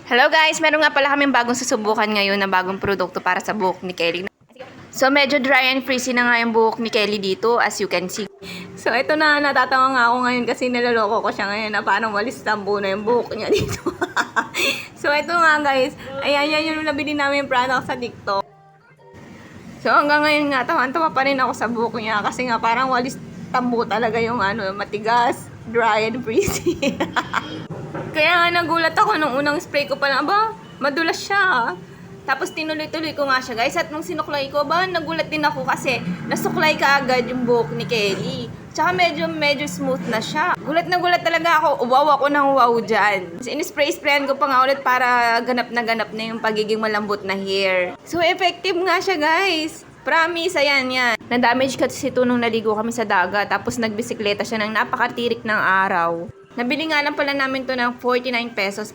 Hello guys! Meron nga pala kaming bagong susubukan ngayon na bagong produkto para sa buhok ni Kelly. So medyo dry and frizzy na nga yung buhok ni Kelly dito, as you can see. So ito na, natatawa nga ako ngayon kasi niloloko ko siya ngayon na parang walis tambo na yung buhok niya dito. So ito nga guys, ayan yan yung nabili namin product sa TikTok. So hanggang ngayon nga, tawa pa rin ako sa buhok niya kasi nga parang walis tambo talaga yung matigas, dry and frizzy. Kaya nga nagulat ako nung unang spray ko pa lang, madulas siya. Tapos tinuloy-tuloy ko nga siya guys, at nung sinuklay ko, nagulat din ako kasi nasuklay ka agad yung buhok ni Kelly. Tsaka medyo smooth na siya. Gulat na gulat talaga ako, wow ako ng wow dyan. In-spray-sprayan ko pa nga ulit para ganap na yung pagiging malambot na hair. So effective nga siya guys. Promise, ayan yan. Na-damage kasi ito nung naligo kami sa dagat, tapos nagbisikleta siya ng napakatirik ng araw. Nabili nga lang pala namin to ng 49 pesos.